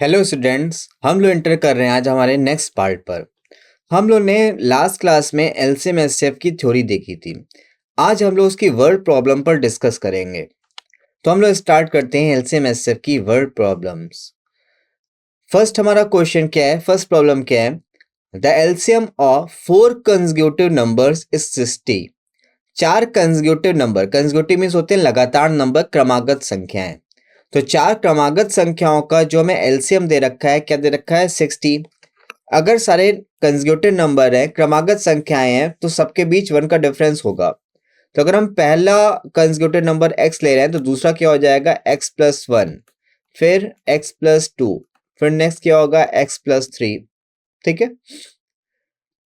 Hello students, हम लोग enter कर रहे हैं आज हमारे नेक्स्ट पार्ट पर। हम लोग ने लास्ट क्लास में एलसीएम एचसीएफ की थ्योरी देखी थी। आज हम लोग उसकी वर्ड प्रॉब्लम पर डिस्कस करेंगे। तो हम लोग स्टार्ट करते हैं एलसीएम एचसीएफ की वर्ड प्रॉब्लम्स। फर्स्ट हमारा क्वेश्चन क्या है, फर्स्ट प्रॉब्लम क्या है? The LCM of 4 consecutive numbers is 60। 4 consecutive number, consecutive means होते हैं लगातार नंबर, क्रमागत संख्याएं। तो 4 क्रमागत संख्याओं का जो हमें एलसीएम दे रखा है, क्या दे रखा है? 60। अगर सारे कंसेक्यूटिव नंबर हैं, क्रमागत संख्याएं हैं, तो सबके बीच 1 का डिफरेंस होगा। तो अगर हम पहला कंसेक्यूटिव नंबर x ले रहे हैं तो दूसरा क्या हो जाएगा? x प्लस 1, फिर x प्लस 2, फिर नेक्स्ट क्या होगा? x plus 3। ठीक है,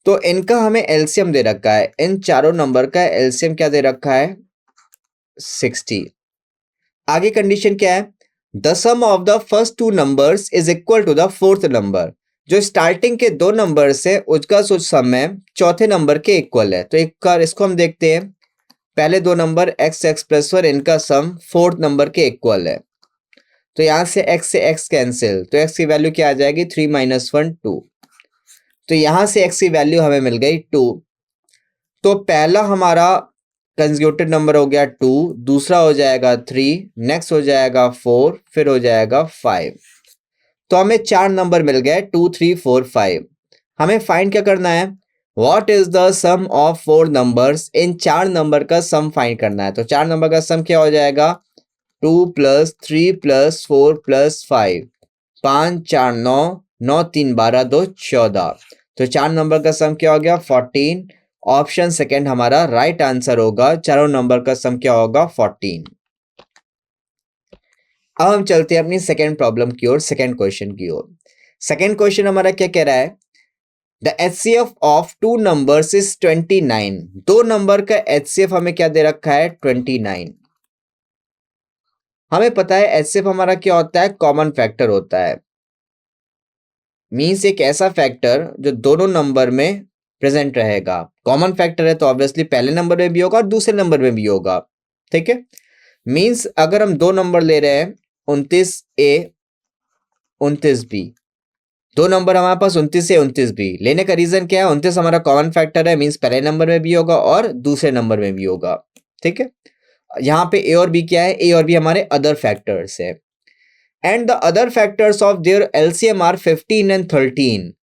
तो इनका हमें एलसीएम दे रखा है। इन चारों नंबर का एलसीएम क्या दे रखा है? 60। आगे कंडीशन क्या है? The sum of the first 2 numbers is equal to the fourth number. जो स्टार्टिंग के 2 नंबर से उसका जो सम है चौथे नंबर के इक्वल है। तो एक बार इसको हम देखते हैं। पहले 2 नंबर x प्लस 1, इनका सम फोर्थ नंबर के इक्वल है। तो यहां से x कैंसिल, तो x की वैल्यू क्या आ जाएगी? 3 माइनस 1 2। तो यहां से x की वैल्यू हमें मिल गई 2। तो पहला हमारा कंसेक्यूटिव नंबर हो गया 2, दूसरा हो जाएगा 3, नेक्स्ट हो जाएगा 4, फिर हो जाएगा 5। तो हमें 4 नंबर मिल गए, 2 3 4 5। हमें फाइंड क्या करना है? What is the sum of 4 numbers. इन 4 नंबर का सम फाइंड करना है। तो 4 नंबर का सम क्या हो जाएगा? 2 प्लस 3 प्लस 4 प्लस 5, 5 4 9, 9 3 12 2 14। तो 4 नंबर का सम क्या हो गया? 14। ऑप्शन सेकेंड हमारा राइट आंसर होगा। चारों नंबर का सम क्या होगा? 14। अब हम चलते हैं अपनी सेकेंड प्रॉब्लम की ओर, सेकेंड क्वेश्चन की ओर। सेकेंड क्वेश्चन हमारा क्या कह रहा है? The HCF of 2 numbers is 29। 2 number का एचसीएफ हमें क्या दे रखा है? 29। हमें पता है एचसीएफ हमारा क्या होता है? कॉमन फैक्टर होता है। मींस एक ऐसा फैक्टर जो दोनों नंबर में प्रेजेंट रहेगा। कॉमन फैक्टर है तो ऑब्वियसली पहले नंबर में भी होगा और दूसरे नंबर में भी होगा। ठीक है, मींस अगर हम 2 नंबर ले रहे हैं, 29A 29B, 2 नंबर हमारे पास 29A 29B। लेने का रीजन क्या है? 29 हमारा कॉमन फैक्टर है, मींस पहले नंबर में भी होगा और दूसरे नंबर में भी होगा। ठीक है, यहाँ पे A और B क्या है? A और B हमारे अदर फैक्टर्स है। And the other factors of their LCM are 15 and 13।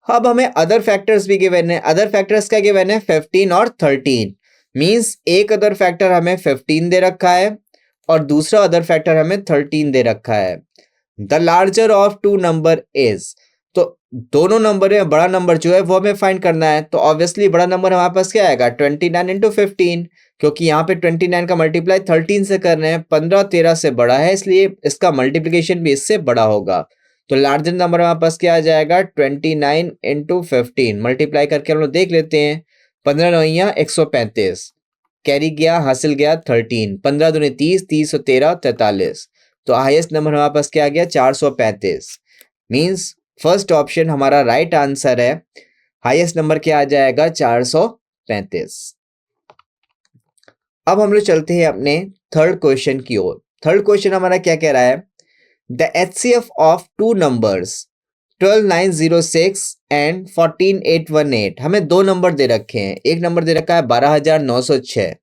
अब हमें अदर फैक्टर्स भी गिवन है। अदर फैक्टर्स क्या गिवन है? 15 और 13। मींस एक अदर फैक्टर हमें 15 दे रखा है और दूसरा अदर फैक्टर हमें 13 दे रखा है। The larger of 2 number is, तो दोनों नंबर में बड़ा नंबर जो है वो हमें फाइंड करना है। तो ऑब्वियसली बड़ा नंबर हमारे पास क्या आएगा? 29 इंटू 15, क्योंकि यहाँ पे 29 का मल्टीप्लाई 13 से कर रहे हैं। 15 13 से बड़ा है, इसलिए इसका मल्टीप्लिकेशन भी इससे बड़ा होगा। तो लार्जर नंबर हमारे पास क्या आ जाएगा? 29 इंटू 15। मल्टीप्लाई करके हम लोग देख लेते हैं। 15 नौइयाँ 135, कैरी गया, हासिल गया 13। 15 दूनी 30, 30 और 13 43। तो हाईएस्ट नंबर हमारे पास क्या आ गया? 435। मींस फर्स्ट ऑप्शन हमारा राइट आंसर है। हाईएस्ट नंबर क्या आ जाएगा? 435। अब हम लोग चलते हैं अपने थर्ड क्वेश्चन की ओर। थर्ड क्वेश्चन हमारा क्या कह रहा है? The HCF of 2 numbers 12906 and 14818। हमें 2 नंबर दे रखे हैं। एक नंबर दे रखा है 12906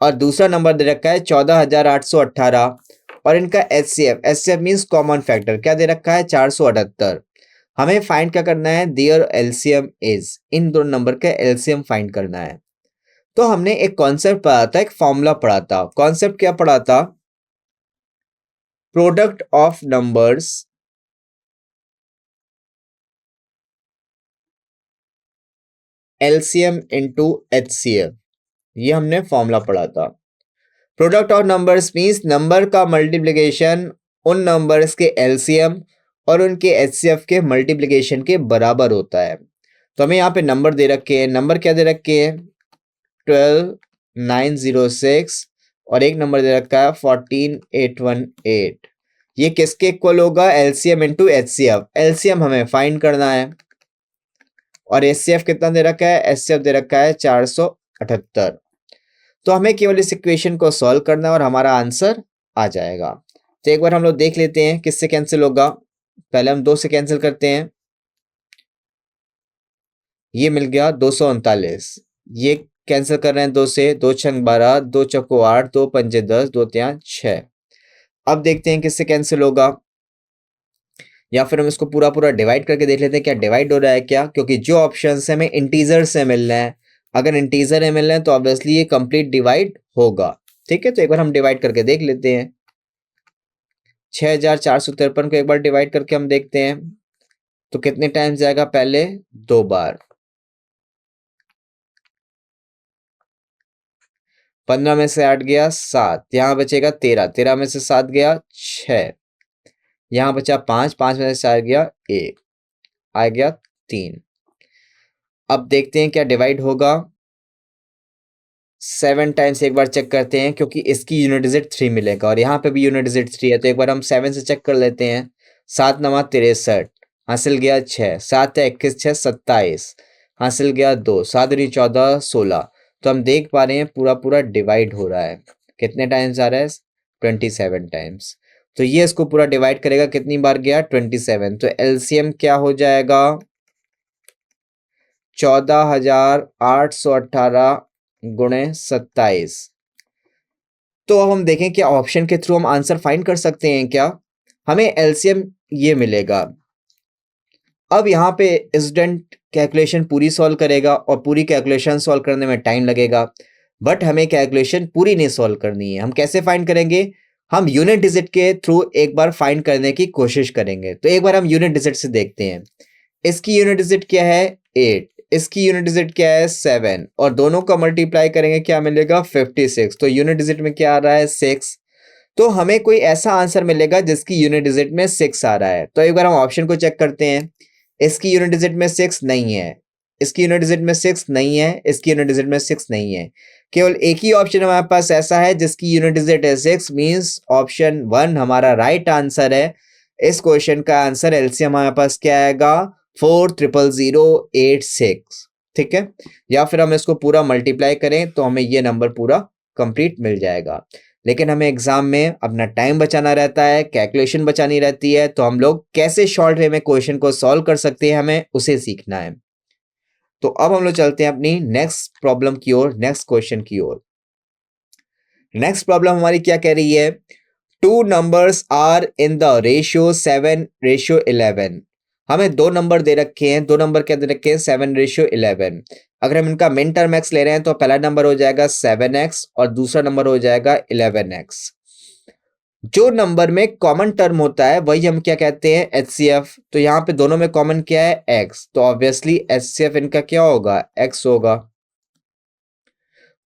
और दूसरा नंबर दे रखा है 14818। और इनका एचसीएफ मींस कॉमन फैक्टर क्या दे रखा है? 478। हमें फाइंड क्या करना है? देयर एलसीएम इज, इन दोनों नंबर का एलसीएम फाइंड करना है। तो हमने एक कॉन्सेप्ट पढ़ा था, एक फॉर्मूला पढ़ा था। कॉन्सेप्ट क्या पढ़ा था? Product of numbers LCM into HCF, ये हमने फॉर्मूला पढ़ा था। Product of numbers means number का मल्टीप्लिकेशन उन नंबर्स के एलसीएम और उनके एचसीएफ के मल्टीप्लिकेशन के बराबर होता है। तो हमें यहाँ पे नंबर दे रखे हैं। नंबर क्या दे रखे हैं? 12906 और एक नंबर दे रखा है 14818। ये किसके इक्वल होगा? LCM into HCF. एलसीएम हमें फाइंड करना है और एचसीएफ कितना दे रखा है? एचसीएफ दे रखा है 478। तो हमें केवल इस इक्वेशन को सॉल्व करना है और हमारा आंसर आ जाएगा। तो एक बार हम लोग देख लेते हैं किससे कैंसिल होगा। पहले हम 2 से कैंसिल करते हैं, ये मिल गया 239। ये कैंसिल कर रहे हैं 2 से, 2 छंग 12, 2 चौको 8, 2 पंजे 10, 2 तियां 6। अब देखते हैं किससे कैंसिल होगा, या फिर हम इसको पूरा पूरा डिवाइड करके देख लेते हैं क्या डिवाइड हो रहा है क्या, क्योंकि जो ऑप्शन है हमें इंटीजर से मिल रहे हैं, अगर इंटीजर है मिल रहे हैं तो ऑब्वियसली ये कंप्लीट डिवाइड होगा। ठीक है, तो एक बार हम डिवाइड करके देख लेते हैं। 6453 को एक बार डिवाइड करके हम देखते हैं तो कितने टाइम्स जाएगा, पहले 2 बार, 15 में से 8 गया 7, यहाँ बचेगा 13, 13 में से 7 गया 6, यहाँ बचा 5, 5 में से 4 गया 1, आ गया 3। अब देखते हैं क्या डिवाइड होगा। 7 टाइम्स एक बार चेक करते हैं, क्योंकि इसकी यूनिट डिजिट 3 मिलेगा और यहाँ पे भी यूनिट डिजिट 3 है, तो एक बार हम 7 से चेक कर लेते हैं। 7 नमा 63, हासिल गया 6, 7 है 21, 6 27, हासिल गया 2, 7 दूनी 14, 16। तो हम देख पा रहे हैं पूरा पूरा डिवाइड हो रहा है। कितने टाइम्स आ रहा है, 27 टाइम्स। तो ये इसको पूरा डिवाइड करेगा, कितनी बार गया, 27। तो एलसीएम क्या हो जाएगा, 14,818 गुणे 27। तो अब हम देखें क्या ऑप्शन के थ्रू हम आंसर फाइंड कर सकते हैं क्या, हमें एलसीएम ये मिलेगा। अब यहाँ पे स्टूडेंट कैलकुलेशन पूरी सॉल्व करेगा और पूरी कैलकुलेशन सॉल्व करने में टाइम लगेगा, बट हमें कैलकुलेशन पूरी नहीं सॉल्व करनी है। हम कैसे फाइंड करेंगे, हम यूनिट डिजिट के थ्रू एक बार फाइंड करने की कोशिश करेंगे। तो एक बार हम यूनिट डिजिट से देखते हैं, इसकी यूनिट डिजिट क्या है 8, इसकी यूनिट डिजिट क्या है 7, और दोनों का मल्टीप्लाई करेंगे क्या मिलेगा 56। तो यूनिट डिजिट में क्या आ रहा है 6, तो हमें कोई ऐसा आंसर मिलेगा जिसकी यूनिट डिजिट में 6 आ रहा है। तो एक बार हम ऑप्शन को चेक करते हैं, इसकी यूनिट डिजिट में 6 नहीं है, इसकी यूनिट डिजिट में 6 नहीं है, इसकी यूनिट डिजिट में 6 नहीं है, केवल एक ही ऑप्शन हमारे पास ऐसा है जिसकी यूनिट डिजिट है 6, मींस ऑप्शन 1 हमारा राइट आंसर है। इस क्वेश्चन का आंसर एलसीएम हमारे पास क्या आएगा, 4,000,086। ठीक है, या फिर हम इसको पूरा मल्टीप्लाई करें तो हमें ये नंबर पूरा कंप्लीट मिल जाएगा। लेकिन हमें एग्जाम में अपना टाइम बचाना रहता है, कैलकुलेशन बचानी रहती है, तो हम लोग कैसे शॉर्ट वे में क्वेश्चन को सॉल्व कर सकते हैं हमें उसे सीखना है। तो अब हम लोग चलते हैं अपनी नेक्स्ट प्रॉब्लम की ओर, नेक्स्ट क्वेश्चन की ओर। नेक्स्ट प्रॉब्लम हमारी क्या कह रही है, two numbers are in the ratio 7:11। हमें दो नंबर दे रखे हैं, दो नंबर क्या दे रखे हैं 7:11। अगर हम इनका मिन टर्म x ले रहे हैं तो पहला नंबर हो जाएगा 7x और दूसरा नंबर हो जाएगा 11x। जो नंबर में कॉमन टर्म होता है वही हम क्या कहते हैं HCF। तो यहाँ पे दोनों में कॉमन क्या है x, तो ऑब्वियसली HCF इनका क्या होगा x होगा।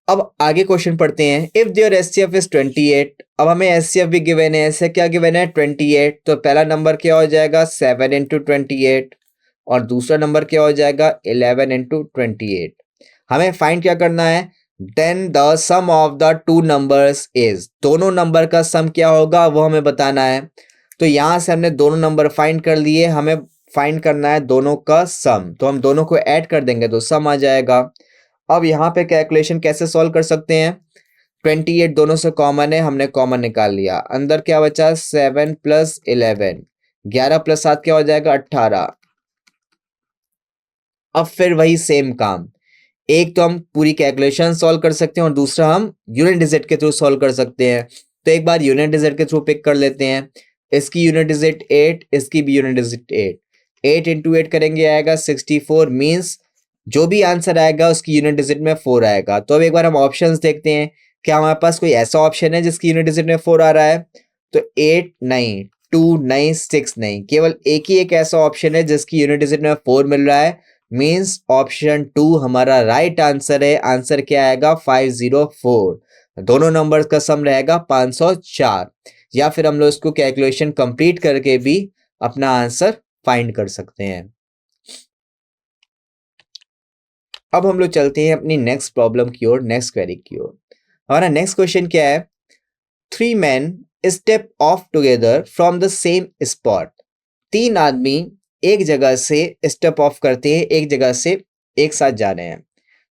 अब आगे क्वेश्चन पढ़ते हैं, इफ देयर HCF इज 28। अब हमें HCF भी गिवन है, ऐसे क्या गिवन है 28, तो पहला नंबर क्या हो जाएगा 7 इंटू 28 और दूसरा नंबर क्या हो जाएगा 11 इंटू 28। हमें फाइंड क्या करना है, then the sum of the two numbers is, दोनों नंबर का सम क्या होगा वो हमें बताना है। तो यहाँ से हमने दोनों नंबर फाइंड कर लिए, हमें फाइंड करना है दोनों का सम, तो हम दोनों को ऐड कर देंगे तो सम आ जाएगा। अब यहाँ पे कैलकुलेशन कैसे सॉल्व कर सकते हैं, 28 दोनों से कॉमन है, हमने कॉमन निकाल लिया, अंदर क्या बचा 7 प्लस 11, 11 प्लस 7 क्या हो जाएगा 18। अब फिर वही सेम काम, एक तो हम पूरी कैलकुलेशन सॉल्व कर सकते हैं और दूसरा हम यूनिट डिजिट के थ्रू सॉल्व कर सकते हैं। तो एक बार यूनिट डिजिट के थ्रू पिक कर लेते हैं, इसकी यूनिट डिजिट 8, इसकी भी यूनिट डिजिट 8, 8 इंटू 8 करेंगे आएगा 64, मीन्स जो भी आंसर आएगा उसकी यूनिट डिजिट में 4 आएगा। तो अब एक बार हम ऑप्शंस देखते हैं, क्या हमारे पास कोई ऐसा ऑप्शन है जिसकी यूनिट डिजिट में 4 आ रहा है, तो 8 नहीं, 2 नहीं, 6 नहीं, केवल एक ही एक ऐसा ऑप्शन है जिसकी यूनिट डिजिट में 4 मिल रहा है, मीन्स ऑप्शन 2 हमारा राइट आंसर है। आंसर क्या आएगा 504, दोनों नंबर्स का सम रहेगा 504। या फिर हम लोग इसको कैलकुलेशन कंप्लीट करके भी अपना आंसर फाइंड कर सकते हैं। अब हम लोग चलते हैं अपनी नेक्स्ट प्रॉब्लम की ओर, नेक्स्ट क्वेरी की ओर। हमारा नेक्स्ट क्वेश्चन क्या है, 3 men step of together from the same spot. 3 आदमी एक जगह से स्टेप ऑफ करते हैं, एक जगह से एक साथ जा रहे हैं।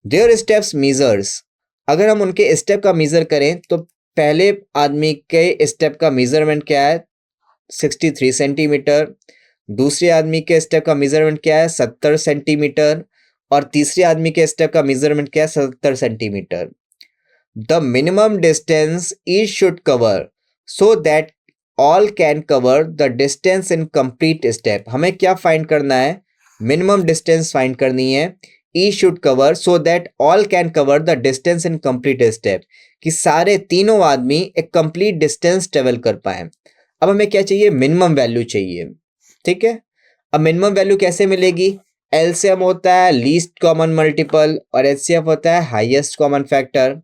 देयर स्टेप्स मीजर्स, अगर हम उनके स्टेप का मीजर करें तो पहले आदमी के स्टेप का मेजरमेंट क्या है 63 सेंटीमीटर, दूसरे आदमी के स्टेप का मेजरमेंट क्या है 70 सेंटीमीटर और तीसरे आदमी के स्टेप का मेजरमेंट क्या है 70 centimetre. The minimum distance each should cover so that all can cover the distance in complete step. हमें क्या फाइंड करना है, मिनिमम डिस्टेंस फाइंड करनी है, each should cover so that all can cover the distance in complete step, कि सारे तीनों आदमी एक कंप्लीट डिस्टेंस ट्रेवल कर पाए। अब हमें क्या चाहिए, मिनिमम वैल्यू चाहिए, ठीक है। अब मिनिमम वैल्यू कैसे मिलेगी, एलसीएम होता है लीस्ट कॉमन मल्टीपल और एचसीएफ होता है हाईएस्ट कॉमन फैक्टर।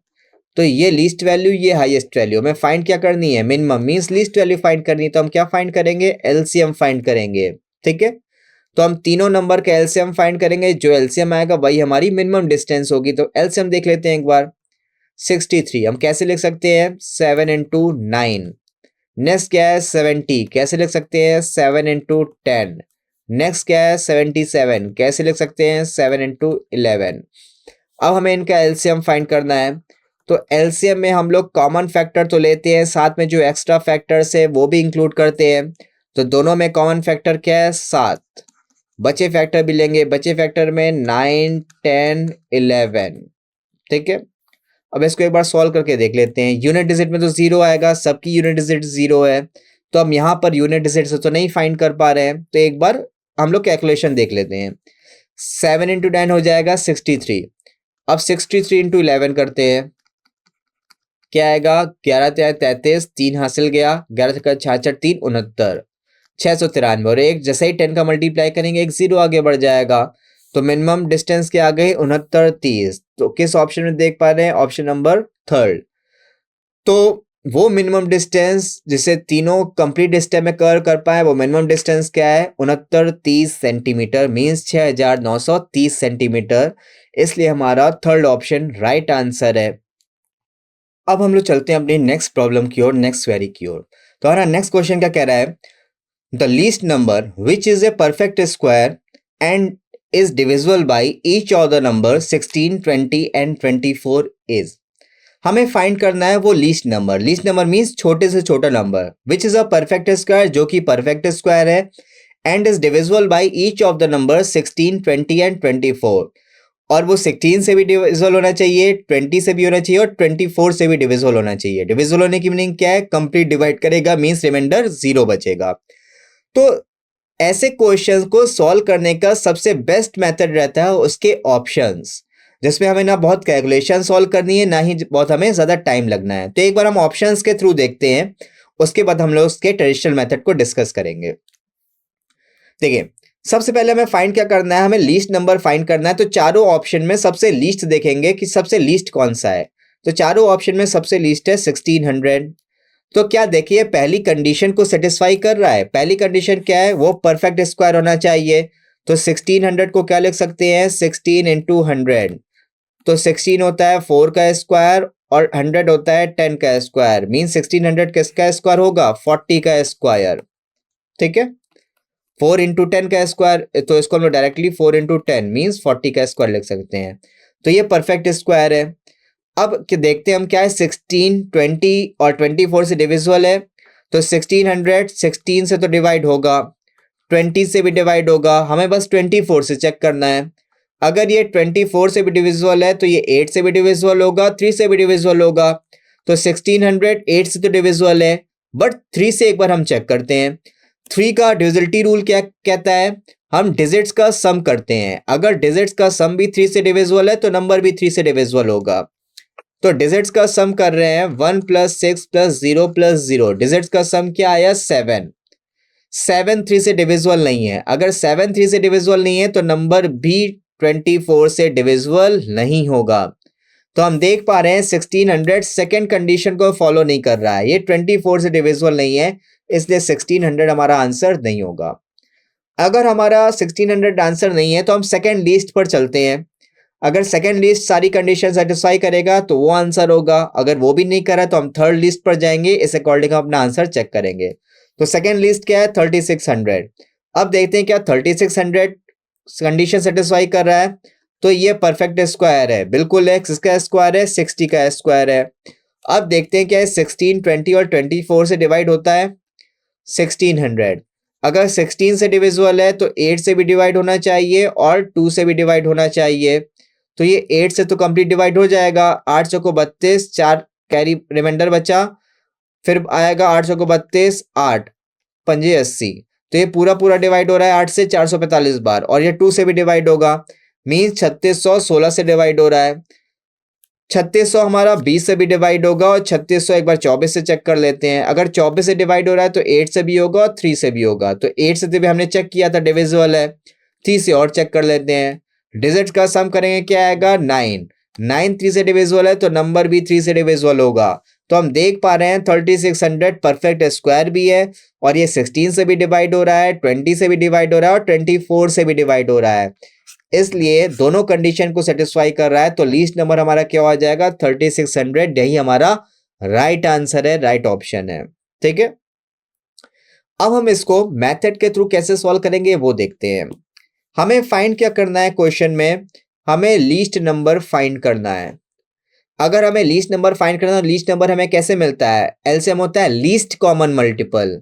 तो ये लीस्ट वैल्यू ये हाईएस्ट वैल्यू, हमें फाइंड क्या करनी है, minimum means least value find करनी है, तो हम क्या फाइंड करेंगे, एलसीएम फाइंड करेंगे, ठीक है। तो हम तीनों नंबर का एलसीएम फाइंड करेंगे, जो एलसीएम आएगा वही हमारी मिनिमम डिस्टेंस होगी। तो एलसीएम देख लेते हैं एक बार, 63 हम कैसे लिख सकते हैं 7 इंटू 9। नेक्स्ट क्या है 70, कैसे लिख सकते हैं 7 इंटू 10। नेक्स्ट क्या है 77, कैसे लिख सकते हैं 7 इंटू 11। अब हमें इनका एलसीएम फाइंड करना है, तो एलसीएम में हम लोग कॉमन फैक्टर तो लेते हैं, साथ में जो एक्स्ट्रा फैक्टर्स है वो भी इंक्लूड करते हैं। तो दोनों में कॉमन फैक्टर क्या है 7, बचे फैक्टर भी लेंगे, बचे फैक्टर में 9 10 11, ठीक है। अब इसको एक बार सॉल्व करके देख लेते हैं, यूनिट डिजिट में तो 0 आएगा, सबकी यूनिट डिजिट 0 है, तो हम यहाँ पर यूनिट डिजिट से तो नहीं फाइंड कर पा रहे हैं, तो एक बार हम लोग कैलकुलेशन देख लेते हैं। 7 इंटू 10 हो जाएगा 63। अब 63 इंटू 11 करते हैं, क्या आएगा 11 33, 3 हासिल गया, 11 का 66 3 69, 693। और एक जैसे ही 10 का मल्टीप्लाई करेंगे एक 0 आगे बढ़ जाएगा, तो मिनिमम डिस्टेंस क्या आ गई 69 30। तो किस ऑप्शन में देख पा रहे हैं, ऑप्शन नंबर 3। तो वो मिनिमम डिस्टेंस जिसे तीनों कंप्लीट स्टेप में कवर कर पाए, वो मिनिमम डिस्टेंस क्या है 69 30 सेंटीमीटर, मीन्स 6930 सेंटीमीटर। इसलिए हमारा थर्ड ऑप्शन राइट आंसर है। अब हम लोग चलते हैं अपनी नेक्स्ट प्रॉब्लम की ओर, नेक्स्ट क्वेरी की ओर। तो हमारा नेक्स्ट क्वेश्चन क्या कह रहा है, the least number which is a perfect square and is divisible by each of the number 16, 20 and 24 is। हमें फाइंड करना है वो least number, least number means छोटे से छोटा number, which is a perfect square जो कि परफेक्ट स्क्वायर है, and is divisible by each of the number 16, 20 and 24। और वो 16 से भी डिविजिबल होना चाहिए, 20 से भी होना चाहिए और 24 से भी डिविजिबल होना चाहिए। डिविजिबल होने की मीनिंग क्या है, कंप्लीट डिवाइड करेगा मीन्स रिमाइंडर 0 बचेगा। तो ऐसे क्वेश्चंस को सॉल्व करने का सबसे बेस्ट मेथड रहता है उसके ऑप्शंस, जिसमें हमें ना बहुत कैलकुलेशन सॉल्व करनी है, ना ही बहुत हमें ज़्यादा टाइम लगना है। तो एक बार हम ऑप्शंस के थ्रू देखते हैं, उसके बाद हम लोग उसके ट्रेडिशनल मेथड को डिस्कस करेंगे। देखिए सबसे पहले हमें फाइंड क्या करना है, हमें लीस्ट नंबर फाइंड करना है। तो चारों ऑप्शन में सबसे लीस्ट देखेंगे कि सबसे लीस्ट कौन सा है। तो चारों ऑप्शन में सबसे लीस्ट है 1600। तो क्या देखिए पहली कंडीशन को सेटिस्फाई कर रहा है। पहली कंडीशन क्या है, वो परफेक्ट स्क्वायर होना चाहिए। तो 1600 को क्या लिख सकते हैं 16 इंटू 100। तो 16 होता है 4 का स्क्वायर और 100 होता है 10 का स्क्वायर, मीन 1600 किसका स्क्वायर होगा 40 का स्क्वायर, ठीक है। 4 इंटू 10 का स्क्वायर, तो इसको हम लोग डायरेक्टली 4 इंटू 10 मीन्स 40 का स्क्वायर लिख सकते हैं। तो ये परफेक्ट स्क्वायर है। अब देखते हैं हम क्या है, 16 20 और 24 से डिविजिबल है। तो 1600 16 से तो डिवाइड होगा, 20 से भी डिवाइड होगा, हमें बस 24 से चेक करना है। अगर ये 24 से भी डिविजिबल है तो ये 8 से भी डिविजिबल होगा, 3 से भी डिविजिबल होगा। तो 1600 8 से तो डिविजिबल है, बट 3 से एक बार हम चेक करते हैं। 3 का डिविजिबिलिटी रूल क्या कहता है, हम डिजिट्स का सम करते हैं। अगर डिजिट्स का सम भी 3 से डिविजिबल है तो नंबर भी 3 से डिविजिबल होगा। तो डिजिट्स का सम कर रहे हैं 1 + 6 + 0 + 0, डिजिट्स का सम क्या आया 7। 7 3 से डिविजिबल नहीं है, अगर 7 3 से डिविजिबल नहीं है तो नंबर भी 24 से डिविजिबल नहीं होगा। तो हम देख पा रहे हैं 1600 सेकेंड कंडीशन को फॉलो नहीं कर रहा है, ये 24 से डिविजिबल नहीं है, इसलिए 1600 हमारा आंसर नहीं होगा। अगर हमारा 1600 आंसर नहीं है तो हम सेकेंड लिस्ट पर चलते हैं। अगर सेकेंड लिस्ट सारी कंडीशन सेटिस्फाई करेगा तो वो आंसर होगा, अगर वो भी नहीं करा तो हम थर्ड लिस्ट पर जाएंगे, इस अकॉर्डिंग हम अपना आंसर चेक करेंगे। तो सेकेंड लिस्ट क्या है 3600। अब देखते हैं क्या 3600 कंडीशन सेटिस्फाई कर रहा है। तो ये परफेक्ट स्क्वायर है, बिल्कुल है। किसका स्क्वायर है 60 का स्क्वायर है। अब देखते हैं क्या है 16 20 और 24 से डिवाइड होता है 1600। अगर 16 से डिविजिबल है तो 8 से भी डिवाइड होना चाहिए और 2 से भी डिवाइड होना चाहिए। तो ये 8 से तो कंप्लीट डिवाइड हो जाएगा, 8 चौको 32, 4 कैरी रिमाइंडर बचा, फिर आएगा 8 चौको 32, 8 पंजे 80। तो ये पूरा पूरा डिवाइड हो रहा है 8 से 445 बार, और ये 2 से भी डिवाइड होगा, मीन्स 3600 16 से डिवाइड हो रहा है। 3600 हमारा 20 से भी डिवाइड होगा, और 3600 एक बार 24 से चेक कर लेते हैं। अगर 24 से डिवाइड हो रहा है तो 8 से भी होगा और 3 से भी होगा। तो 8 से तो भी हमने चेक किया था डिविजिबल है, 3 से और चेक कर लेते हैं। डिजिट का सम करेंगे, क्या आएगा 9। 9 3 से डिविजिबल है तो नंबर भी 3 से डिविजिबल होगा। तो हम देख पा रहे हैं 3600 परफेक्ट स्क्वायर भी है, और ये 16 से भी डिवाइड हो रहा है, 20 से भी डिवाइड हो रहा है और 24 से भी डिवाइड हो रहा है। इसलिए दोनों कंडीशन को सेटिस्फाई कर रहा है। तो लीस्ट नंबर हमारा क्या हो जाएगा 3600, यही हमारा राइट आंसर है, राइट ऑप्शन है। ठीक है, अब हम इसको मेथड के थ्रू कैसे सॉल्व करेंगे वो देखते हैं। हमें फाइंड क्या करना है, क्वेश्चन में हमें लीस्ट नंबर फाइंड करना है। अगर हमें लीस्ट नंबर फाइंड करना है, लीस्ट नंबर हमें कैसे मिलता है, एलसीएम होता है लीस्ट कॉमन मल्टीपल,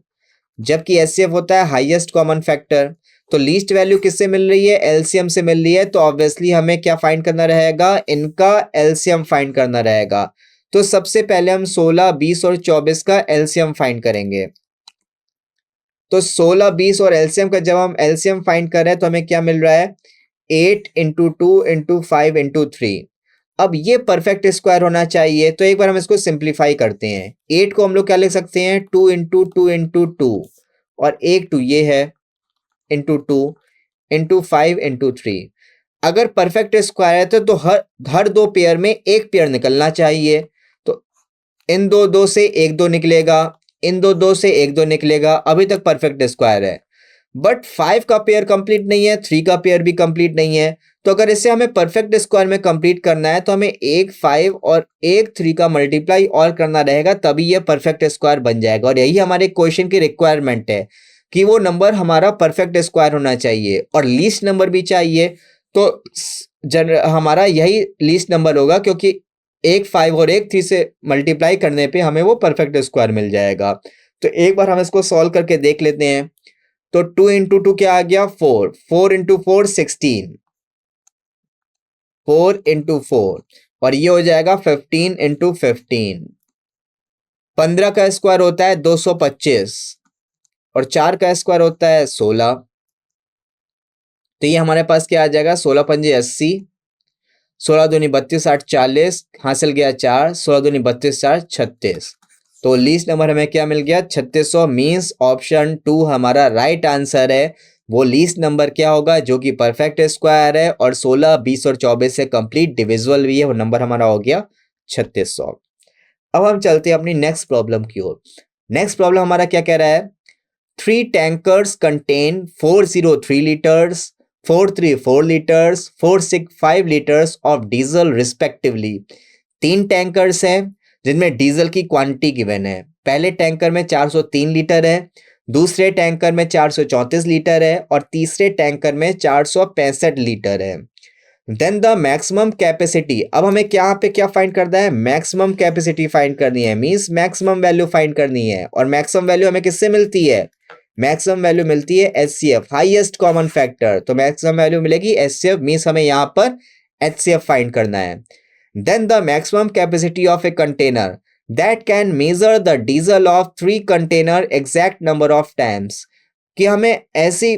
जबकि एचसीएफ होता है हाईएस्ट कॉमन फैक्टर। तो लीस्ट वैल्यू किससे मिल रही है, एलसीएम से मिल रही है, तो ऑब्वियसली हमें क्या फाइंड करना रहेगा, इनका एलसीएम फाइंड करना रहेगा। तो सबसे पहले हम 16, 20 और 24 का एलसीएम फाइंड करेंगे। तो 16, 20 और एलसीएम का जब हम एलसीएम फाइंड कर रहे हैं तो हमें क्या मिल रहा है, 8 इंटू 2 इंटू 5 इंटू 3। अब ये परफेक्ट स्क्वायर होना चाहिए, तो एक बार हम इसको सिंप्लीफाई करते हैं। 8 को हम लोग क्या लिख सकते हैं, 2 इंटू 2 इंटू 2, और एक 2 ये है, इंटू 2 इंटू 5 इंटू 3। अगर परफेक्ट स्क्वायर है तो हर दो पेयर में एक पेयर निकलना चाहिए। तो इन दो दो से एक दो निकलेगा, इन दो दो से एक दो निकलेगा, अभी तक परफेक्ट स्क्वायर है। बट 5 का पेयर कंप्लीट नहीं है, 3 का पेयर भी कंप्लीट नहीं है। तो अगर इसे हमें परफेक्ट स्क्वायर में कंप्लीट करना है तो हमें एक 5 और एक 3 का मल्टीप्लाई और करना रहेगा, तभी ये परफेक्ट स्क्वायर बन जाएगा। और यही हमारे क्वेश्चन की रिक्वायरमेंट है कि वो नंबर हमारा परफेक्ट स्क्वायर होना चाहिए और लीस्ट नंबर भी चाहिए। तो हमारा यही लीस्ट नंबर होगा, क्योंकि एक 5 और एक 3 से मल्टीप्लाई करने पे हमें वो परफेक्ट स्क्वायर मिल जाएगा। तो एक बार हम इसको सॉल्व करके देख लेते हैं। तो 2 इंटू 2 क्या आ गया, 4, 4 इंटू 4 16, 4 इंटू 4, और ये हो जाएगा 15 इंटू 15। 15 का स्क्वायर होता है 225, और 4 का स्क्वायर होता है 16। तो ये हमारे पास क्या आ जाएगा, 16 पंजे 80, 16 दूनी 32, 8 40, हासिल गया 4, 16 दूनी 32, 4 36। तो लीस्ट नंबर हमें क्या मिल गया, 3600, मीन्स ऑप्शन 2 हमारा राइट आंसर है। वो लीस्ट नंबर क्या होगा, जो कि परफेक्ट स्क्वायर है और 16, 20 और 24 से कंप्लीट डिविजिबल भी है। वो नंबर हमारा हो गया 3600। अब हम चलते हैं अपनी नेक्स्ट प्रॉब्लम की ओर। नेक्स्ट प्रॉब्लम हमारा क्या कह रहा है, 3 tankers contain 403 liters, 434 liters, 465 liters of diesel respectively। 3 tankers हैं जिनमें डीजल की क्वांटिटी गिवन है। पहले टैंकर में 403 लीटर है, दूसरे टैंकर में 434 लीटर है, और तीसरे टैंकर में 465 लीटर है। देन द मैक्सिमम कैपेसिटी, अब हमें क्या पे क्या फाइंड करना है, मैक्सिमम कैपेसिटी फाइंड करनी है, मींस मैक्सिमम वैल्यू फाइंड करनी है। और मैक्सिमम वैल्यू हमें किससे मिलती है, मैक्सिमम वैल्यू मिलती है एचसीएफ, हाईएस्ट कॉमन फैक्टर। तो मैक्सिमम वैल्यू मिलेगी एचसीएफ, मींस हमें यहाँ पर एचसीएफ फाइंड करना है। Then the maximum capacity of a container that can measure the diesel of 3 container exact number of times, कि हमें ऐसी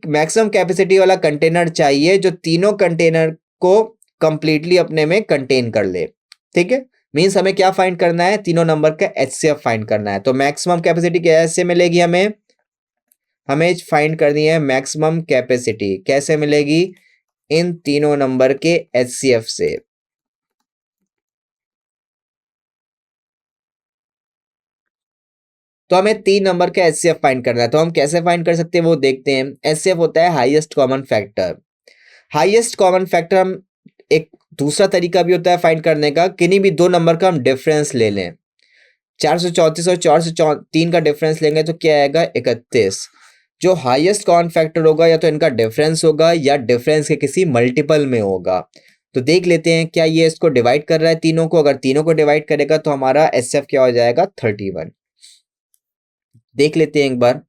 मैक्सिमम कैपेसिटी वाला कंटेनर चाहिए जो तीनों कंटेनर को कंप्लीटली अपने में कंटेन कर ले। ठीक है, मींस हमें क्या फाइंड करना है, तीनों नंबर का एचसीएफ फाइंड करना है। तो मैक्सिमम कैपेसिटी कैसे मिलेगी, हमें फाइंड करनी है मैक्सिमम कैपेसिटी, कैसे मिलेगी, इन तीनों नंबर के एचसीएफ से। तो हमें 3 नंबर का एचसीएफ फाइंड करना है। तो हम कैसे फाइंड कर सकते हैं वो देखते हैं। एचसीएफ होता है highest common factor. Highest common factor हम एक दूसरा तरीका भी होता है फाइंड करने का, किन्हीं भी दो नंबर का हम डिफरेंस ले लें। 434 और 403 का डिफरेंस लेंगे तो क्या आएगा, 31। जो हाईएस्ट कॉमन फैक्टर होगा या तो इनका डिफरेंस होगा या डिफरेंस के किसी मल्टीपल में होगा। तो देख लेते हैं क्या ये इसको डिवाइड कर रहा है तीनों को। अगर तीनों को डिवाइड करेगा तो हमारा एचसीएफ क्या हो जाएगा, 31। देख लेते हैं एक बार।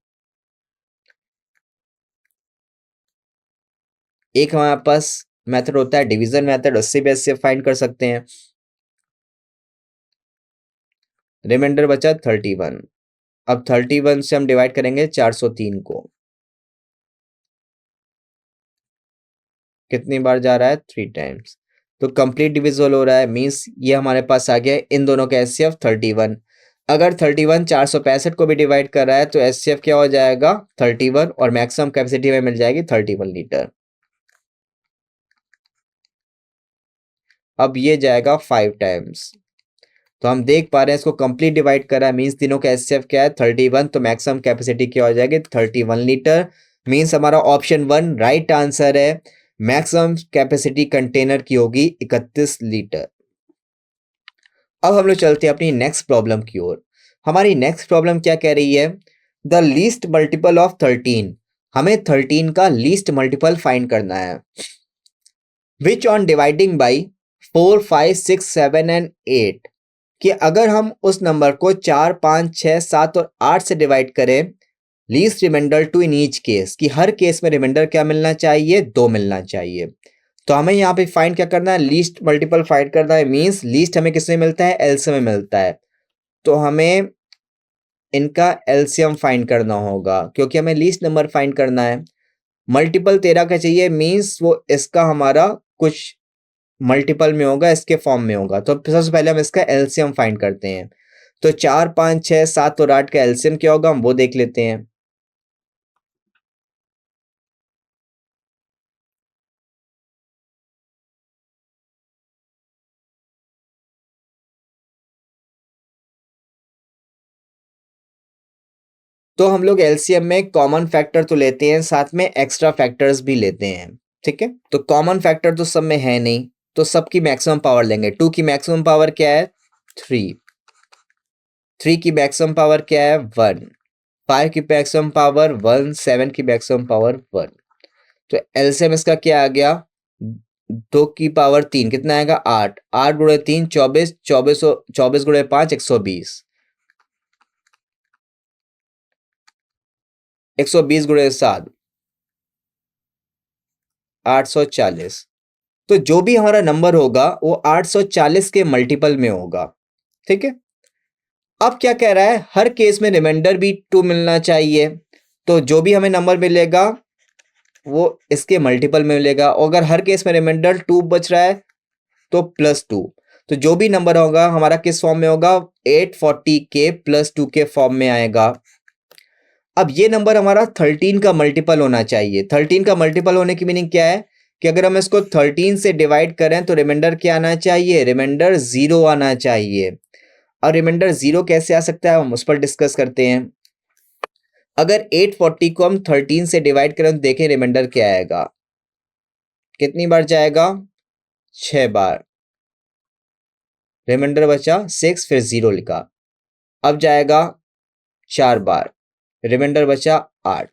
एक हमारे पास मेथड होता है डिवीजन मेथड, उससे भी एचसीएफ फाइंड कर सकते हैं। रिमाइंडर बचा 31। अब 31 से हम डिवाइड करेंगे 403 को, कितनी बार जा रहा है 3 टाइम्स, तो कंप्लीट डिविजिबल हो रहा है, मींस ये हमारे पास आ गया इन दोनों का एचसीएफ 31। अगर 31 465 को भी डिवाइड कर रहा है तो एचसीएफ क्या हो जाएगा 31, और मैक्सिमम कैपेसिटी में मिल जाएगी 31 लीटर। अब ये जाएगा 5 टाइम्स, तो हम देख पा रहे हैं इसको कंप्लीट डिवाइड कर रहा है, मींस तीनों का एचसीएफ क्या है 31, तो मैक्सिमम कैपेसिटी क्या हो जाएगी 31 लीटर। मींस हमारा ऑप्शन 1 राइट आंसर है। मैक्सिमम कैपेसिटी कंटेनर की होगी 31 लीटर। अब हम लोग चलते हैं अपनी नेक्स्ट प्रॉब्लम की ओर। हमारी नेक्स्ट प्रॉब्लम क्या कह रही है, द लीस्ट मल्टीपल ऑफ 13। हमें 13 का लीस्ट मल्टीपल फाइंड करना है। Which on dividing by 4 5 6 7 and 8, कि अगर हम उस नंबर को 4 5 6 7 और 8 से डिवाइड करें, least remainder two in each case, कि हर केस में रिमाइंडर क्या मिलना चाहिए 2 मिलना चाहिए। तो हमें यहाँ पे फाइंड क्या करना है, लीस्ट मल्टीपल फाइंड करना है। मींस लीस्ट हमें किसमें मिलता है, एलसीएम में मिलता है, तो हमें इनका एलसीएम फाइंड करना होगा, क्योंकि हमें लीस्ट नंबर फाइंड करना है। मल्टीपल 13 का चाहिए, मींस वो इसका हमारा कुछ मल्टीपल में होगा, इसके फॉर्म में होगा। तो सबसे पहले हम इसका एलसीएम फाइंड करते हैं। तो 4 5 6 7 और 8 का एलसीएम क्या होगा, हम वो देख लेते हैं। तो हम लोग एलसीएम में कॉमन फैक्टर तो लेते हैं, साथ में एक्स्ट्रा फैक्टर्स भी लेते हैं, ठीक है। तो कॉमन फैक्टर तो सब में है नहीं, तो सबकी मैक्सिमम पावर लेंगे। 2 की मैक्सिमम पावर क्या है 3, 3 की मैक्सिमम पावर क्या है 1, 5 की मैक्सिमम पावर 1, 7 की मैक्सिमम पावर 1। तो एलसीएम इसका क्या आ गया, 2 की पावर 3 कितना आएगा 8, 8 गुणे 3 24, 24 गुणे 5 120, 120 गुणे 7 840। तो जो भी हमारा नंबर होगा वो 840 के मल्टीपल में होगा, ठीक है। अब क्या कह रहा है, हर केस में रिमाइंडर भी 2 मिलना चाहिए, तो जो भी हमें नंबर मिलेगा वो इसके मल्टीपल में मिलेगा। और अगर हर केस में रिमाइंडर 2 बच रहा है तो +2, तो जो भी नंबर होगा हमारा किस फॉर्म में होगा 840 के +2 के फॉर्म में आएगा। अब ये नंबर हमारा 13 का मल्टीपल होना चाहिए। 13 का मल्टीपल होने की मीनिंग क्या है कि अगर हम इसको 13 से डिवाइड करें तो रिमाइंडर क्या आना चाहिए, रिमाइंडर 0 आना चाहिए। और रिमाइंडर 0 कैसे आ सकता है हम उस पर डिस्कस करते हैं। अगर 840 को हम 13 से डिवाइड करें तो देखें रिमाइंडर क्या आएगा, कितनी बार जाएगा 6 बार, रिमाइंडर बचा 6 फिर 0 लिखा। अब जाएगा 4 बार, रिमाइंडर बचा 8।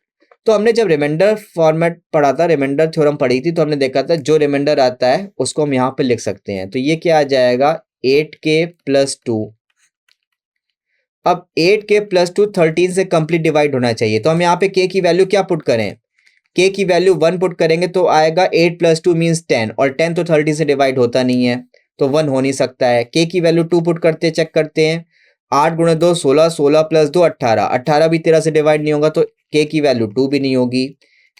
तो हमने जब रिमाइंडर फॉर्मेट पढ़ा था, रिमाइंडर थ्योरम पढ़ी थी, तो हमने देखा था जो रिमाइंडर आता है उसको हम यहाँ पे लिख सकते हैं। तो ये क्या आ जाएगा 8k + 2। अब 8k + 2 13 से कंप्लीट डिवाइड होना चाहिए, तो हम यहाँ पे k की वैल्यू क्या पुट करें, k की वैल्यू 1 पुट करेंगे तो आएगा 8 + 2 मीन्स 10, और 10 तो 13 से डिवाइड होता नहीं है, तो 1 हो नहीं सकता है। k की वैल्यू 2 पुट करते चेक करते हैं, 8 गुणे 2 16, 16 + 2 18, 18 भी 13 से डिवाइड नहीं होगा, तो k की वैल्यू 2 भी नहीं होगी।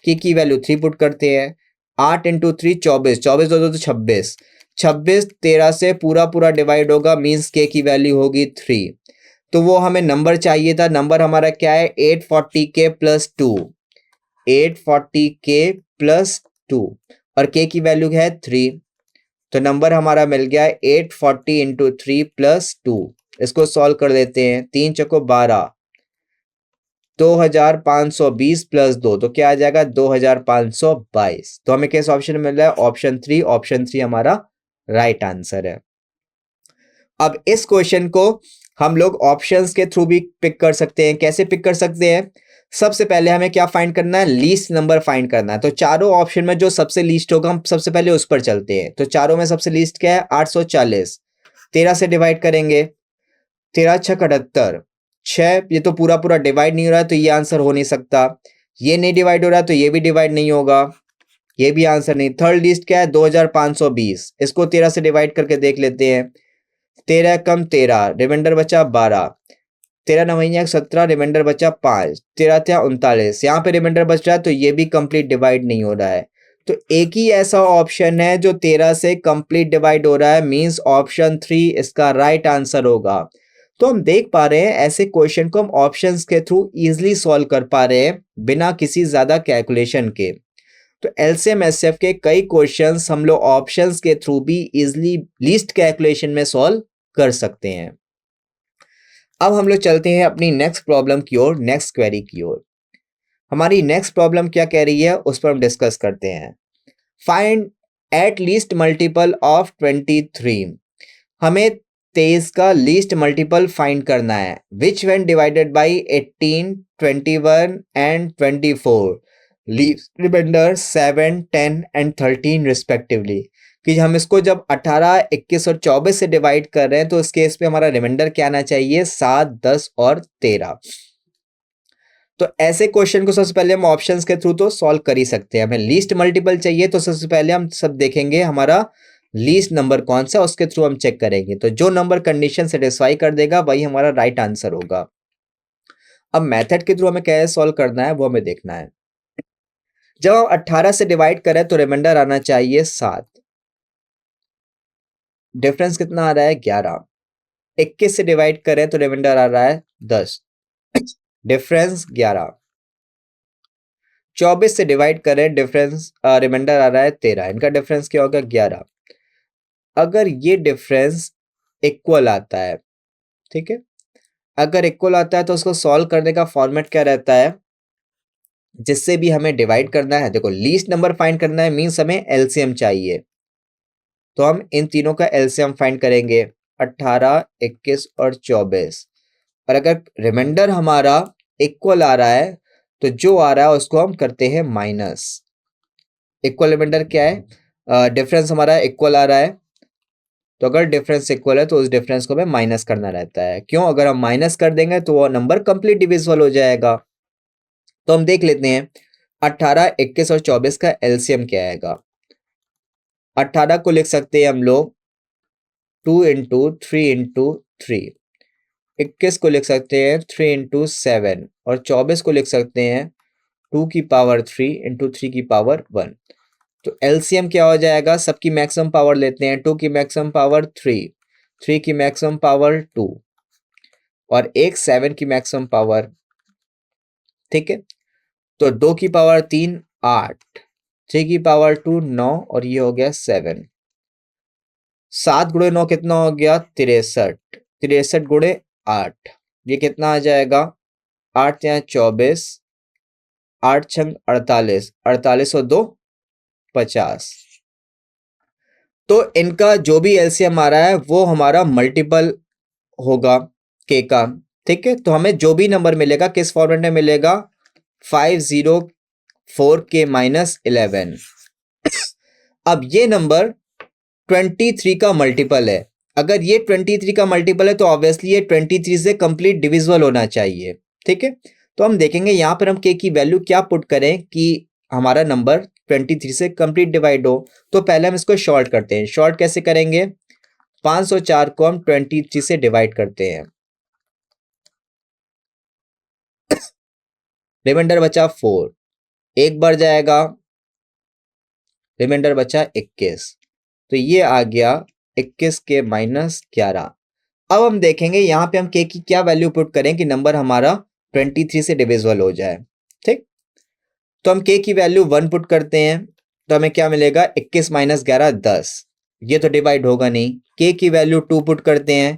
k की वैल्यू 3 पुट करते हैं, 8 × 3 24, 24 2 तो 26, 26 13 से पूरा पूरा डिवाइड होगा, मीन्स k की वैल्यू होगी 3। तो वो हमें नंबर चाहिए था, नंबर हमारा क्या है 840k + 2, 840k + 2, और k की वैल्यू है 3। तो नंबर हमारा मिल गया 840 × 3 + 2। इसको सॉल्व कर देते हैं, 3 चौको 12, 2520 + 2, तो क्या आ जाएगा 2522। तो हमें किस ऑप्शन में मिल रहा है, ऑप्शन 3, ऑप्शन 3 हमारा राइट आंसर है। अब इस क्वेश्चन को हम लोग ऑप्शंस के थ्रू भी पिक कर सकते हैं। कैसे पिक कर सकते हैं, सबसे पहले हमें क्या फाइंड करना है, लीस्ट नंबर फाइंड करना है। तो चारों ऑप्शन में जो सबसे लीस्ट होगा हम सबसे पहले उस पर चलते हैं। तो चारों में सबसे लीस्ट क्या है 840, 13 से डिवाइड करेंगे, 13 × 6 = 78, 6 ये तो पूरा पूरा डिवाइड नहीं हो रहा है, तो ये आंसर हो नहीं सकता। ये नहीं डिवाइड हो रहा है तो ये भी डिवाइड नहीं होगा, ये भी आंसर नहीं। थर्ड लिस्ट क्या है? 2520। इसको 13 से डिवाइड करके देख लेते हैं। 13 कम 13, रिमाइंडर बचा 12। 13 नवैया 17, रिमाइंडर बचा 5। 13 त्या 39, यहाँ पे रिमाइंडर बच रहा है, तो ये भी कंप्लीट डिवाइड नहीं हो रहा है। तो एक ही ऐसा ऑप्शन है जो 13 से कंप्लीट डिवाइड हो रहा है, मींस ऑप्शन 3 इसका राइट आंसर होगा। तो हम देख पा रहे हैं ऐसे क्वेश्चन को हम ऑप्शंस के थ्रू इजीली सॉल्व कर पा रहे हैं बिना किसी ज्यादा कैलकुलेशन के। तो एलसीएम एचसीएफ के कई क्वेश्चंस हम लोग ऑप्शंस के थ्रू भी इजीली लीस्ट कैलकुलेशन में सॉल्व कर सकते हैं। अब हम लोग चलते हैं अपनी नेक्स्ट प्रॉब्लम की ओर, नेक्स्ट क्वेरी की ओर। हमारी नेक्स्ट प्रॉब्लम क्या कह रही है उस पर हम डिस्कस करते हैं। Find at least multiple of 23। हमें 23 का लीस्ट मल्टीपल फाइंड करना है, which when divided by 18, 21 and 24 leaves remainder 7, 10 and 13 respectively. कि हम इसको जब 18, 21 और 24 से डिवाइड कर रहे हैं तो इस केस पे हमारा रिमाइंडर क्या आना चाहिए? 7, 10 और 13। तो ऐसे क्वेश्चन को सबसे पहले हम ऑप्शंस के थ्रू तो सॉल्व कर ही सकते हैं। हमें लीस्ट मल्टीपल चाहिए तो सबसे पहले हम सब देखेंगे हमारा लीस्ट नंबर कौन सा, उसके थ्रू हम चेक करेंगे। तो जो नंबर कंडीशन सेटिस्फाई कर देगा वही हमारा राइट आंसर होगा। अब मेथड के थ्रू हमें कैसे सॉल्व करना है वो हमें देखना है। जब हम 18 से डिवाइड करें तो रिमाइंडर आना चाहिए 7। डिफरेंस कितना आ रहा है? 11। 21 से डिवाइड करें तो रिमाइंडर आ रहा है 10। डिफरेंस 11। 24 से डिवाइड करें, डिफरेंस रिमाइंडर आ रहा है 13। इनका डिफरेंस क्या होगा? 11। अगर ये डिफरेंस इक्वल आता है, ठीक है, अगर इक्वल आता है तो उसको सॉल्व करने का फॉर्मेट क्या रहता है? जिससे भी हमें डिवाइड करना है, देखो लीस्ट नंबर फाइंड करना है मींस हमें एलसीएम चाहिए, तो हम इन तीनों का एलसीएम फाइंड करेंगे, 18, 21 और 24। और अगर रिमाइंडर हमारा इक्वल आ रहा है तो जो आ रहा है उसको हम करते हैं माइनस। इक्वल रिमाइंडर क्या है? डिफरेंस हमारा इक्वल आ रहा है, तो अगर डिफरेंस इक्वल है तो उस डिफरेंस को हमें माइनस करना रहता है। क्यों? अगर हम माइनस कर देंगे तो वो नंबर कंप्लीट डिविजिबल हो जाएगा। तो हम देख लेते हैं 18, 21 और 24 का एलसीएम क्या आएगा। 18 को लिख सकते हैं हम लोग 2 इंटू 3 इंटू 3। 21 को लिख सकते हैं 3 इंटू 7 और 24 को लिख सकते हैं 2 की पावर 3 इंटू 3 की पावर 1। तो एलसीएम क्या हो जाएगा? सबकी मैक्सिमम पावर लेते हैं, 2 की मैक्सिमम पावर 3, 3 की मैक्सिमम पावर 2 और एक 7 की मैक्सिमम पावर, ठीक है। तो 2 की पावर 3 8, 3 की पावर 2 9 और ये हो गया 7। 7 गुणे 9 कितना हो गया? 63। 63 गुणे 8 ये कितना आ जाएगा? 8 या 24, 8 छंग 48, 48 और 2 50। तो इनका जो भी एलसीएम आ रहा है वो हमारा मल्टीपल होगा के का, ठीक है। तो हमें जो भी नंबर मिलेगा किस फॉर्मेट में मिलेगा? 504 के माइनस 11। अब ये नंबर 23 का मल्टीपल है। अगर ये 23 का मल्टीपल है तो ऑब्वियसली ये 23 से कंप्लीट डिविजिबल होना चाहिए, ठीक है। तो हम देखेंगे यहाँ पर हम के की वैल्यू क्या पुट करें कि हमारा नंबर 23 से कंप्लीट डिवाइड हो। तो पहले हम इसको शॉर्ट करते हैं। शॉर्ट कैसे करेंगे? 504 को हम 23 से डिवाइड करते हैं, रिमाइंडर बचा 4, एक बार जाएगा, रिमाइंडर बचा 21। तो ये आ गया 21 के माइनस 11। अब हम देखेंगे यहाँ पे हम के की क्या वैल्यू पुट करें कि नंबर हमारा 23 से डिविजिबल हो जाए, ठीक। तो हम के की वैल्यू 1 पुट करते हैं तो हमें क्या मिलेगा? 21 माइनस 11 10। ये तो डिवाइड होगा नहीं। के की वैल्यू 2 पुट करते हैं,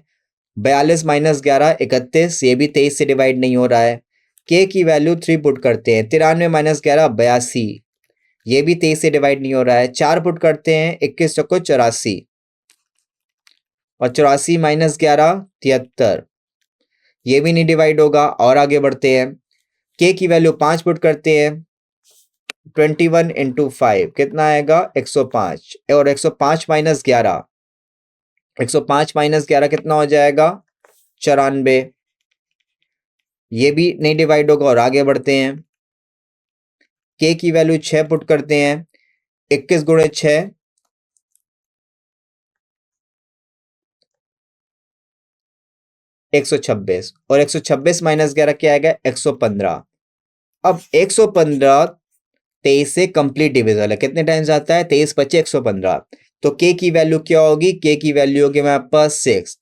42 माइनस 11 31, ये भी 23 से डिवाइड नहीं हो रहा है। के की वैल्यू 3 पुट करते हैं, 93 माइनस 11 82, ये भी 23 से डिवाइड नहीं हो रहा है। 4 पुट करते हैं, 21 चौको 84 और 84 माइनस 11 73, ये भी नहीं डिवाइड होगा। और आगे बढ़ते हैं, के की वैल्यू 5 पुट करते हैं, 21 इंटू 5 कितना आएगा? 105 और 105 माइनस 11, 105 माइनस 11 कितना हो जाएगा? 94, ये भी नहीं डिवाइड होगा। और आगे बढ़ते हैं, के की वैल्यू 6 पुट करते हैं, 21 गुणे 6 126 और 126 माइनस 11 क्या आएगा 115। अब 115 23 से कंप्लीट डिविजल है, कितने टाइम्स आता है 23 25 115। तो k की वैल्यू क्या होगी, k की वैल्यू होगी हमारे पास 6।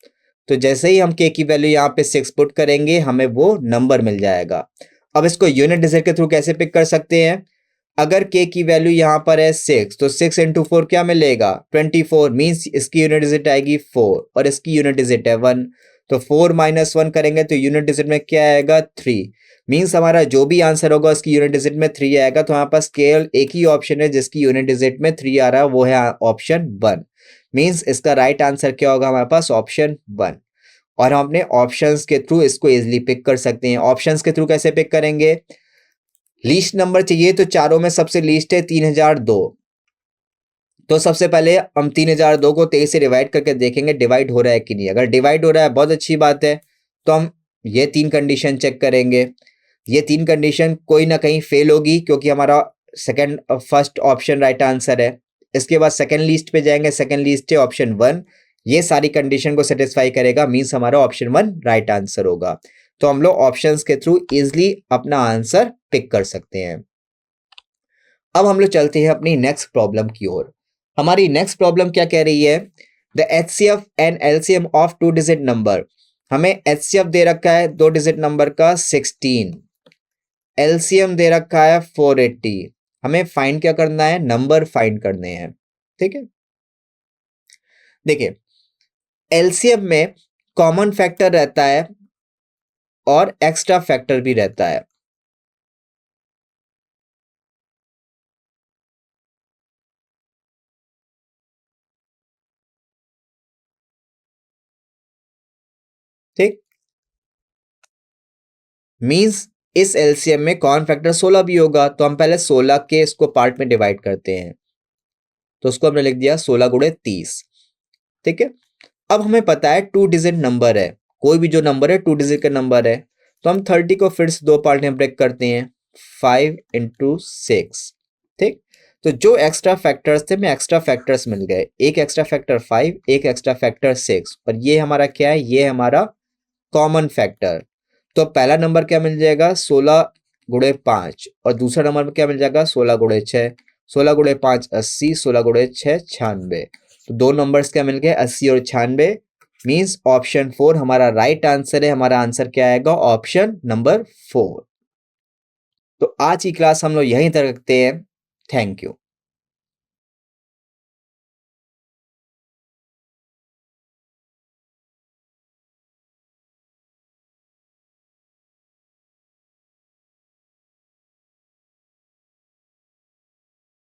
तो जैसे ही हम k की वैल्यू यहाँ पे 6 पुट करेंगे हमें वो नंबर मिल जाएगा। अब इसको यूनिट डिजिट के थ्रू कैसे पिक कर सकते हैं, अगर k की वैल्यू यहाँ पर है 6 तो 6 इंटू 4 क्या मिलेगा 24, मीन्स इसकी यूनिट डिजिट आएगी 4 और इसकी यूनिट डिजिट है 1। तो 4 माइनस 1 करेंगे तो यूनिट डिजिट में क्या आएगा 3, मीन्स हमारा जो भी आंसर होगा उसकी यूनिट डिजिट में 3 आएगा। तो हमारे पास केवल एक ही ऑप्शन है जिसकी यूनिट डिजिट में 3 आ रहा है, वो है ऑप्शन 1। मीन्स इसका राइट आंसर क्या होगा हमारे पास ऑप्शन 1। और हम अपने ऑप्शंस के थ्रू इसको इजिली पिक कर सकते हैं। ऑप्शंस के थ्रू कैसे पिक करेंगे, लीस्ट नंबर चाहिए तो चारों में सबसे लीस्ट है 3002। तो सबसे पहले हम 3002 को 23 से डिवाइड करके देखेंगे डिवाइड हो रहा है कि नहीं। अगर डिवाइड हो रहा है बहुत अच्छी बात है, तो हम ये 3 कंडीशन चेक करेंगे। ये 3 कंडीशन कोई ना कहीं फेल होगी क्योंकि हमारा फर्स्ट ऑप्शन राइट आंसर है। इसके बाद सेकंड लिस्ट पे जाएंगे, सेकंड लिस्ट है ऑप्शन 1, ये सारी कंडीशन को सेटिस्फाई करेगा, मीन्स हमारा ऑप्शन 1 राइट आंसर होगा। तो हम लोग ऑप्शंस के थ्रू इजिली अपना आंसर पिक कर सकते हैं। अब हम लोग चलते हैं अपनी नेक्स्ट प्रॉब्लम की ओर। हमारी नेक्स्ट प्रॉब्लम क्या कह रही है, the HCF and LCM of 2 digit number. हमें HCF दे रखा है 2 डिजिट नंबर का 16, LCM दे रखा है 480। हमें फाइंड क्या करना है, नंबर फाइंड करने हैं। ठीक है, देखिए LCM में कॉमन फैक्टर रहता है और एक्स्ट्रा फैक्टर भी रहता है। ठीक, मींस इस एलसीएम में कॉमन फैक्टर 16 भी होगा, तो हम पहले 16 के इसको पार्ट में डिवाइड करते हैं। तो उसको हमने लिख दिया 16 गुणे 30। ठीक है, अब हमें पता है 2 डिजिट नंबर है, कोई भी जो नंबर है 2 डिजिट का नंबर है। तो हम 30 को फिर से 2 पार्ट में ब्रेक करते हैं, 5 इंटू 6। ठीक, तो जो एक्स्ट्रा फैक्टर्स थे, हमें एक्स्ट्रा फैक्टर्स मिल गए, एक एक्स्ट्रा फैक्टर 5, एक एक्स्ट्रा फैक्टर 6, और ये हमारा क्या है, ये हमारा कॉमन फैक्टर। तो पहला नंबर क्या मिल जाएगा 16 गुणे 5, और दूसरा नंबर में क्या मिल जाएगा 16 गुणे 6। 16 गुणे 5 80, 16 गुणे 6 96। तो दो नंबर्स क्या मिल गए 80 और 96, मीन्स ऑप्शन 4 हमारा राइट आंसर है। हमारा आंसर क्या आएगा ऑप्शन नंबर 4। तो आज की क्लास हम लोग यहीं तक रखते हैं। Thank you.